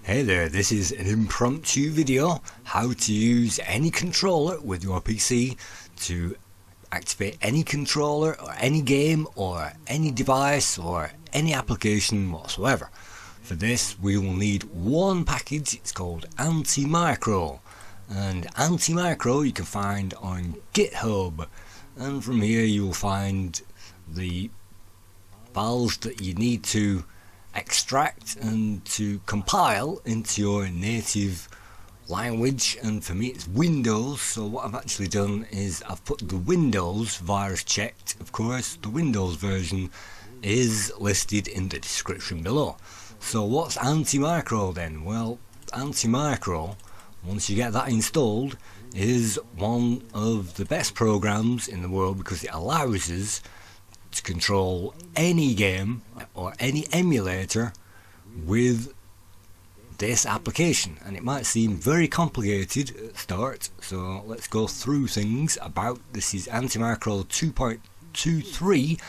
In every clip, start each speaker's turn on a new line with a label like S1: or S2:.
S1: Hey there, this is an impromptu video how to use any controller with your PC to activate any controller or any game or any device or any application whatsoever. For this we will need one package. It's called AntiMicro, and AntiMicro you can find on Github, and from here you will find the files that you need to extract and to compile into your native language. And for me it's Windows, so what I've actually done is I've put the Windows virus checked. Of course the Windows version is listed in the description below. So what's AntiMicro then? Well, AntiMicro, once you get that installed, is one of the best programs in the world because it allows us to control any game or any emulator with this application. And it might seem very complicated at the start, so let's go through things about this. Is AntiMicro 2.23,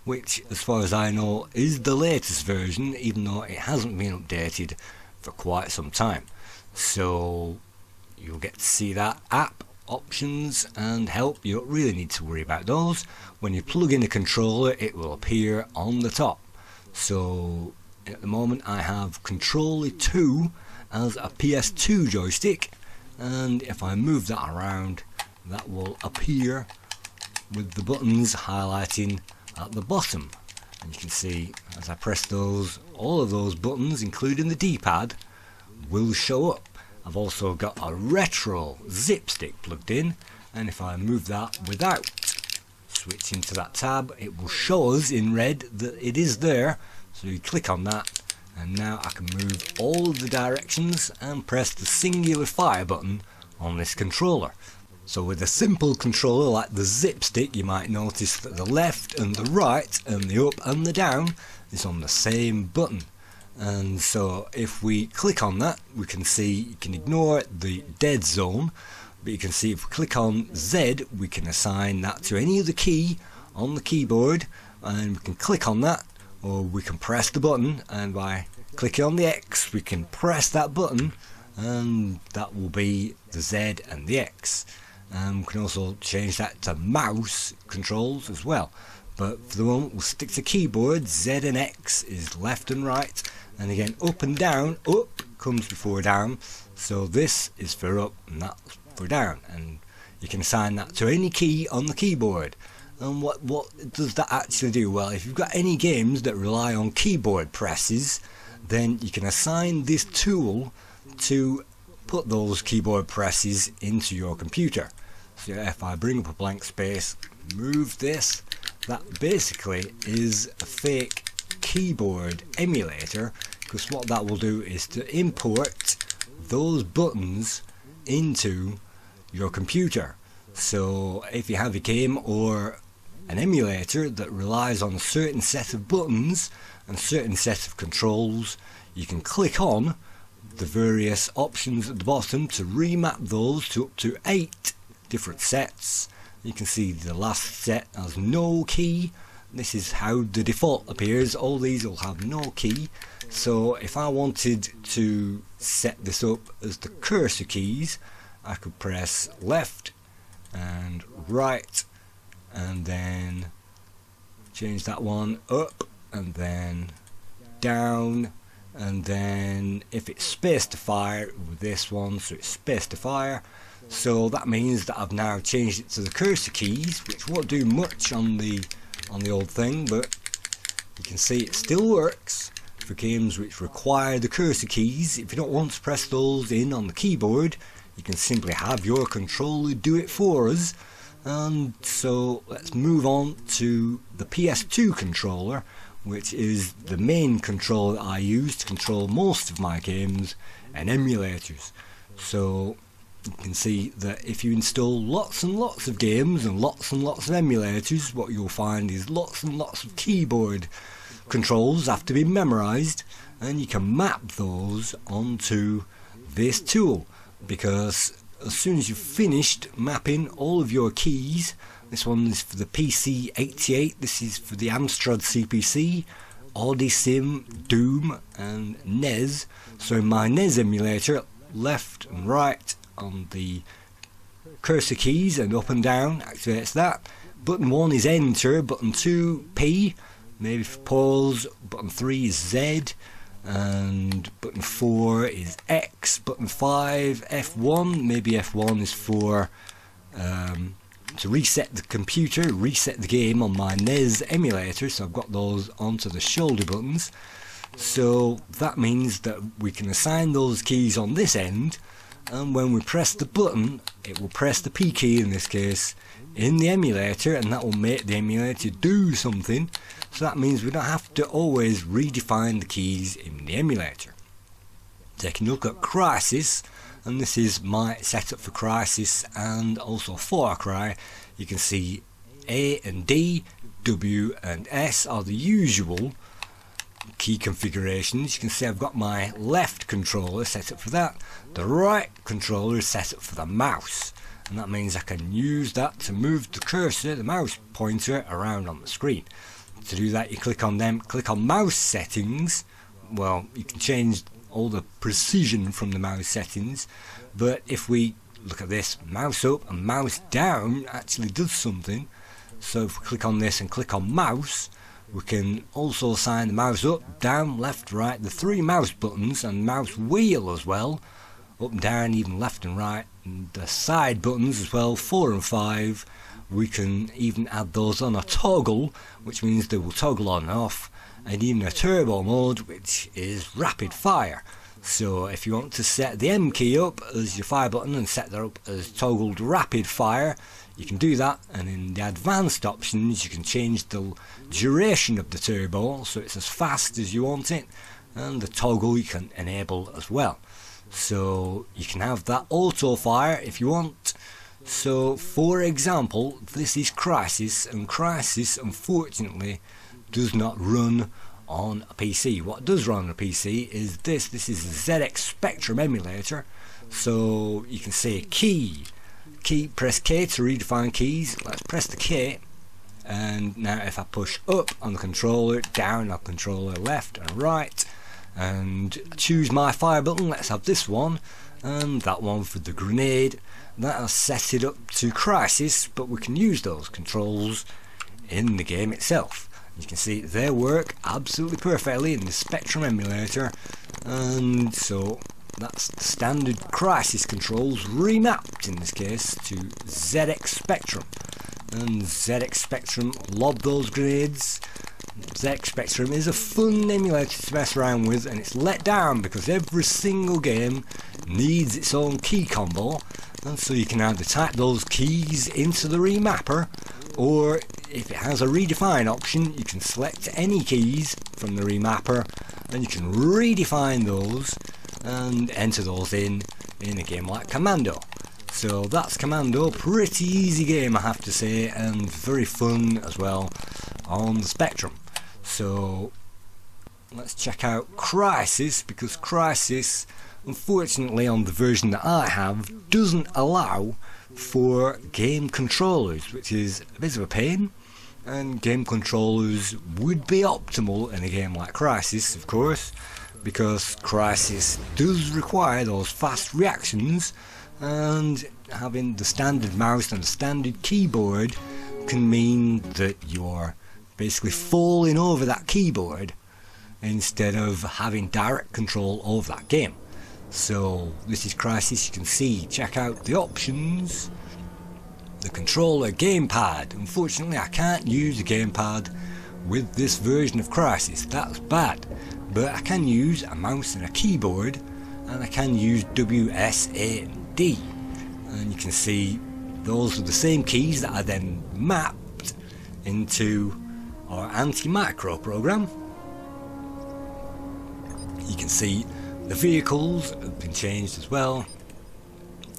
S1: which as far as I know is the latest version, even though it hasn't been updated for quite some time. So you'll get to see that app options and help. You don't really need to worry about those. When you plug in a controller it will appear on the top. So at the moment I have Controller 2 as a PS2 joystick, and if I move that around that will appear with the buttons highlighting at the bottom, and you can see as I press those, all of those buttons including the D-pad will show up. I've also got a retro zip stick plugged in, and if I move that without switching to that tab it will show us in red that it is there. So you click on that and now I can move all of the directions and press the singular fire button on this controller. So with a simple controller like the zip stick you might notice that the left and the right and the up and the down is on the same button. And so if we click on that we can see, you can ignore the dead zone, but you can see if we click on Z we can assign that to any other key on the keyboard, and we can click on that, or we can press the button, and by clicking on the X we can press that button and that will be the Z and the X. We can also change that to mouse controls as well, but for the moment we'll stick to keyboard. Z and X is left and right, and again up and down. Up comes before down, so this is for up and that's for down, and you can assign that to any key on the keyboard. And what does that actually do? Well, if you've got any games that rely on keyboard presses, then you can assign this tool to put those keyboard presses into your computer. So if I bring up a blank space, move this, that basically is a fake keyboard emulator, because what that will do is to import those buttons into your computer. So if you have a game or an emulator that relies on a certain set of buttons and a certain set of controls, you can click on the various options at the bottom to remap those to up to 8 different sets. You can see the last set has no key. This is how the default appears. All these will have no key. So if I wanted to set this up as the cursor keys, I could press left and right and then change that one up and then down, and then if it's space to fire with this one, so it's space to fire. So that means that I've now changed it to the cursor keys, which won't do much on the old thing, but you can see it still works for games which require the cursor keys. If you don't want to press those in on the keyboard, you can simply have your controller do it for us. And so let's move on to the PS2 controller, which is the main controller that I use to control most of my games and emulators. So you can see that if you install lots and lots of games and lots of emulators, what you'll find is lots and lots of keyboard controls have to be memorized, and you can map those onto this tool, because as soon as you've finished mapping all of your keys, this one is for the PC 88, this is for the Amstrad CPC, Odyssey, Doom and NES. So in my NES emulator, left and right on the cursor keys and up and down activates that. Button 1 is enter, button 2 P, maybe for pause, button 3 is Z, and button 4 is X, button 5 F1, maybe F1 is for to reset the computer, reset the game on my NES emulator, so I've got those onto the shoulder buttons. So that means that we can assign those keys on this end, and when we press the button it will press the P key in this case in the emulator, and that will make the emulator do something. So that means we don't have to always redefine the keys in the emulator. Taking a look at Crysis, and this is my setup for Crysis and also Far Cry. You can see A and D, W and S are the usual key configurations. You can see I've got my left controller set up for that, the right controller is set up for the mouse, and that means I can use that to move the cursor, the mouse pointer, around on the screen. To do that you click on them, click on mouse settings. Well, you can change all the precision from the mouse settings, but if we look at this, mouse up and mouse down actually does something. So if we click on this and click on mouse, we can also assign the mouse up, down, left, right, the 3 mouse buttons and mouse wheel as well, up and down, even left and right, and the side buttons as well, 4 and 5. We can even add those on a toggle, which means they will toggle on and off, and even a turbo mode, which is rapid fire. So if you want to set the M key up as your fire button and set that up as toggled rapid fire, you can do that, and in the advanced options you can change the duration of the turbo so it's as fast as you want it, and the toggle you can enable as well. So you can have that auto fire if you want. So for example, this is Crysis, and Crysis unfortunately does not run on a PC. What does run on a PC is this. This is the ZX Spectrum emulator. So you can say key, press K to redefine keys. Let's press the K, and now if I push up on the controller, down on the controller, left and right, and choose my fire button, let's have this one and that one for the grenade. That'll set it up to Crysis, but we can use those controls in the game itself. You can see they work absolutely perfectly in the Spectrum emulator, and so that's the standard Crysis controls remapped in this case to ZX Spectrum. And ZX Spectrum lob those grenades. ZX Spectrum is a fun emulator to mess around with, and it's let down because every single game needs its own key combo, and so you can either type those keys into the remapper, or if it has a redefine option you can select any keys from the remapper and you can redefine those and enter those in a game like Commando. So that's Commando, pretty easy game I have to say, and very fun as well on the Spectrum. So let's check out Crysis, because Crysis unfortunately on the version that I have doesn't allow for game controllers, which is a bit of a pain, and game controllers would be optimal in a game like Crysis, of course, because Crysis does require those fast reactions, and having the standard mouse and the standard keyboard can mean that you're basically falling over that keyboard instead of having direct control over that game. So this is Crysis. You can see, check out the options, the controller gamepad. Unfortunately I can't use a gamepad with this version of Crysis, that's bad, but I can use a mouse and a keyboard, and I can use W, S, A and D, and you can see those are the same keys that I then mapped into our AntiMicro program. You can see the vehicles have been changed as well,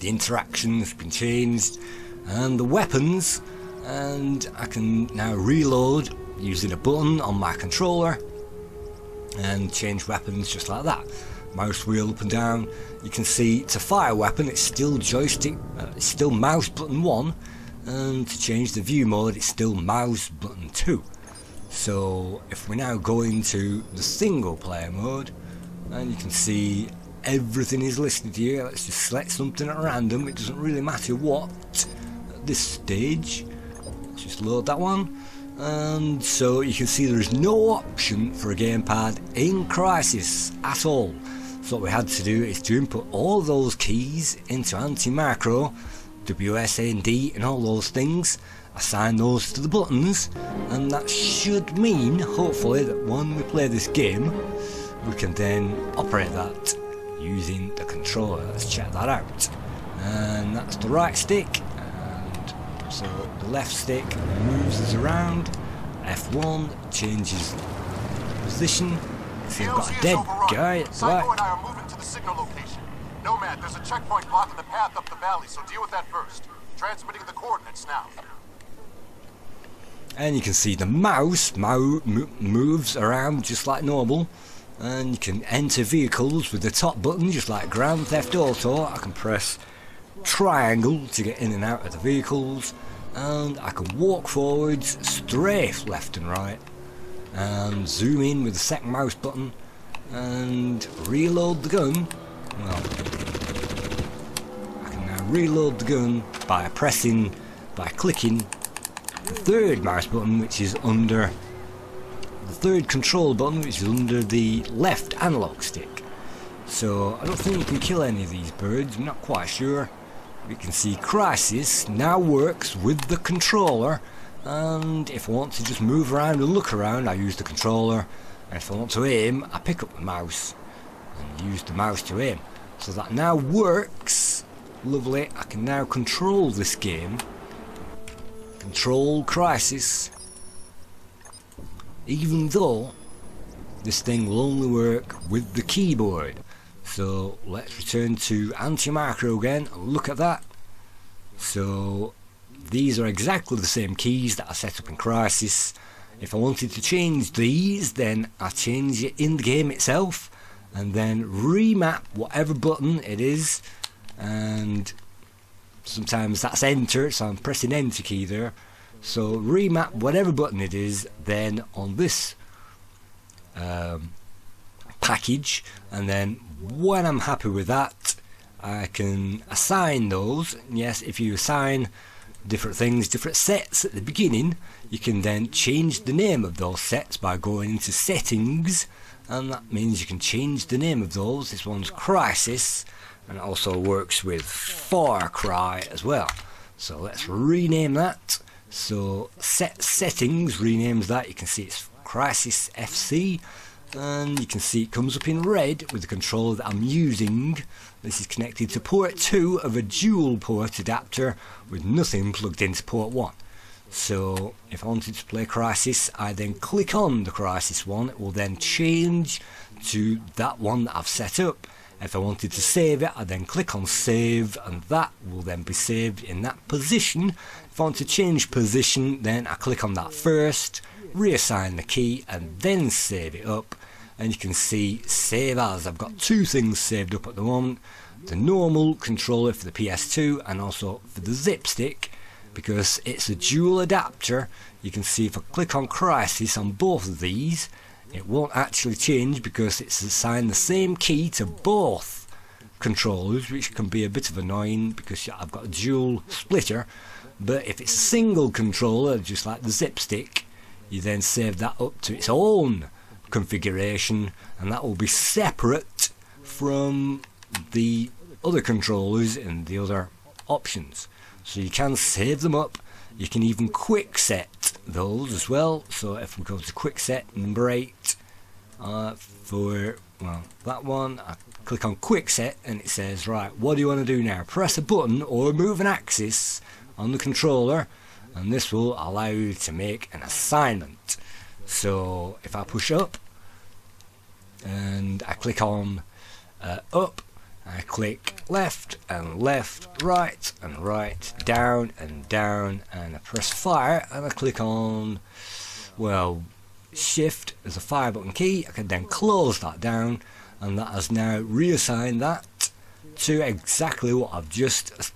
S1: the interactions have been changed, and the weapons, and I can now reload using a button on my controller and change weapons just like that. Mouse wheel up and down. You can see to fire weapon it's still joystick, it's still mouse button 1, and to change the view mode it's still mouse button 2. So if we now go into the single player mode, and you can see everything is listed here. Let's just select something at random, it doesn't really matter what at this stage. Let's just load that one. And so you can see there is no option for a gamepad in Crysis at all. So what we had to do is to input all those keys into AntiMicro, WSAD and all those things, assign those to the buttons, and that should mean, hopefully, that when we play this game we can then operate that using the controller. Let's check that out. And that's the right stick, and so the left stick moves us around. F1 changes position. See, we've got a dead guy at the back.
S2: and I are moving to the signal location. Nomad, there's a checkpoint blocking the path up the valley, so deal with that first. Transmitting the coordinates now.
S1: And you can see the mouse moves around just like normal, and you can enter vehicles with the top button just like Grand Theft Auto. I can press triangle to get in and out of the vehicles, and I can walk forwards, strafe left and right, and zoom in with the second mouse button and reload the gun. Well, I can now reload the gun by clicking the third mouse button, which is under the third control button, which is under the left analog stick. So I don't think you can kill any of these birds, I'm not quite sure. We can see Crysis now works with the controller, and if I want to just move around and look around, I use the controller, and if I want to aim, I pick up the mouse and use the mouse to aim. So that now works lovely. I can now control this game, control Crysis, even though this thing will only work with the keyboard. So let's return to AntiMicro again and look at that. So these are exactly the same keys that I set up in Crysis. If I wanted to change these, then I change it in the game itself and then remap whatever button it is, and sometimes that's enter, so I'm pressing enter key there. So remap whatever button it is then on this package, and then when I'm happy with that, I can assign those. Yes, if you assign different things, different sets at the beginning, you can then change the name of those sets by going into settings, and that means you can change the name of those. This one's Crysis, and it also works with Far Cry as well. So let's rename that. So settings renames that. You can see it's Crysis FC, and you can see it comes up in red with the controller that I'm using. This is connected to port 2 of a dual port adapter with nothing plugged into port 1. So if I wanted to play Crysis, I then click on the Crysis one, it will then change to that one that I've set up. If I wanted to save it, I then click on save, and that will then be saved in that position. If I want to change position, then I click on that first, reassign the key, and then save it up. And you can see save as. I've got two things saved up at the moment: the normal controller for the PS2 and also for the zip stick, because it's a dual adapter. You can see if I click on Crysis on both of these, it won't actually change because it's assigned the same key to both controllers, which can be a bit of annoying because I've got a dual splitter. But if it's a single controller, just like the zip stick, you then save that up to its own configuration, and that will be separate from the other controllers and the other options. So you can save them up. You can even quick set those as well. So if we go to quick set number 8 for that one, I click on quick set and it says, right, what do you want to do now? Press a button or move an axis on the controller, and this will allow you to make an assignment. So if I push up and I click on up, I click left and left, right and right, down and down, and I press fire and I click on, well, shift as a fire button key. I can then close that down, and that has now reassigned that to exactly what I've just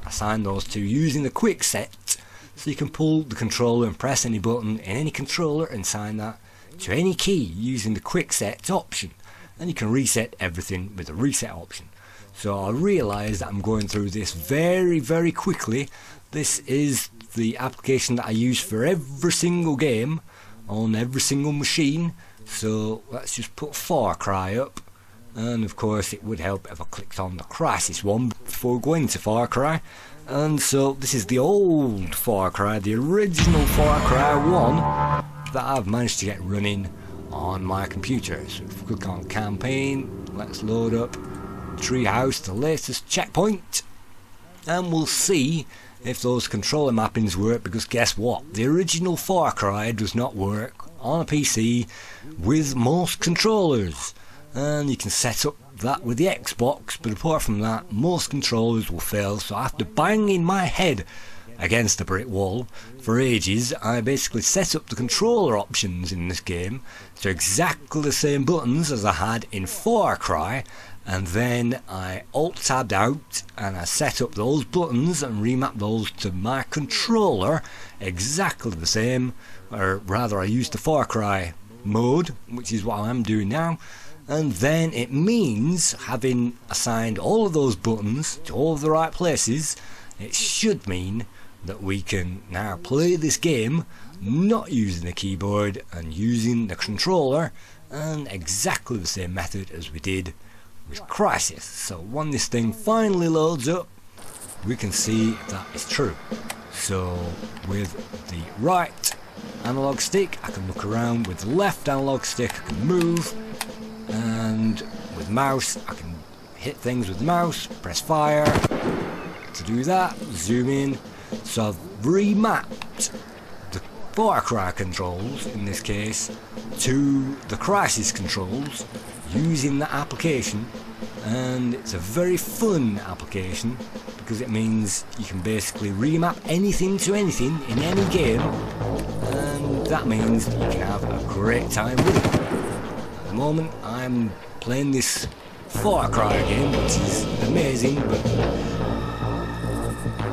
S1: assigned those to using the quick set So you can pull the controller and press any button in any controller and assign that to any key using the quick set option, and you can reset everything with the reset option. So I realise that I'm going through this very quickly. This is the application that I use for every single game on every single machine. So let's just put Far Cry up, and of course it would help if I clicked on the Crysis one before going to Far Cry. And so this is the old Far Cry, the original Far Cry 1 that I've managed to get running on my computer. So if we click on campaign, let's load up Treehouse, the latest checkpoint, and we'll see if those controller mappings work, because guess what, the original Far Cry does not work on a PC with most controllers, and you can set up that with the Xbox, but apart from that most controllers will fail. So after banging my head against the brick wall for ages, I basically set up the controller options in this game to exactly the same buttons as I had in Far Cry, and then I alt-tabbed out and I set up those buttons and remapped those to my controller exactly the same, or rather I used the Far Cry mode, which is what I'm doing now. And then it means, having assigned all of those buttons to all of the right places, it should mean that we can now play this game not using the keyboard and using the controller, and exactly the same method as we did with Crysis. So when this thing finally loads up, we can see that is true. So with the right analog stick I can look around, with the left analog stick I can move, and with mouse I can hit things with the mouse, press fire to do that, zoom in. So I've remapped the Far Cry controls in this case to the Crysis controls using that application, and it's a very fun application because it means you can basically remap anything to anything in any game, and that means you can have a great time with it. At the moment I'm playing this Far Cry game, which is amazing, but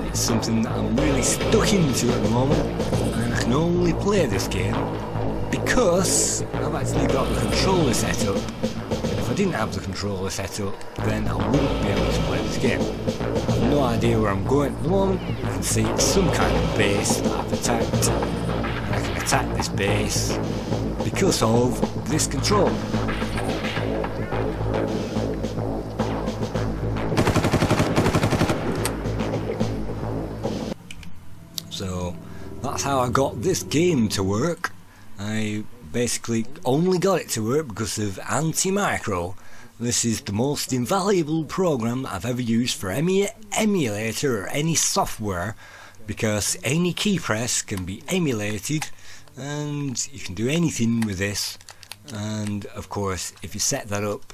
S1: it's something that I'm really stuck into at the moment, and I can only play this game because I've actually got the controller set up. If I didn't have the controller set up, then I wouldn't be able to play this game. I have no idea where I'm going at the moment. You can see it's some kind of base that I've attacked, and I can attack this base because of this controller. So that's how I got this game to work. I basically only got it to work because of AntiMicro. This is the most invaluable program I've ever used for any emulator or any software, because any keypress can be emulated and you can do anything with this. And of course if you set that up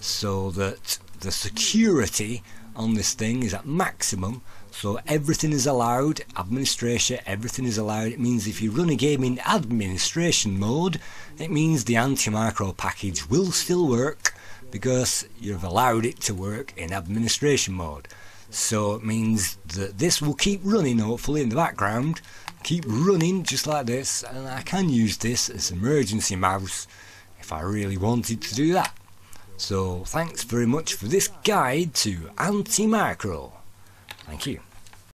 S1: so that the security on this thing is at maximum, so everything is allowed, administration, everything is allowed. It means if you run a game in administration mode, it means the AntiMicro package will still work because you've allowed it to work in administration mode. So it means that this will keep running hopefully in the background, keep running just like this, and I can use this as an emergency mouse if I really wanted to do that. So thanks very much for this guide to AntiMicro. Thank you.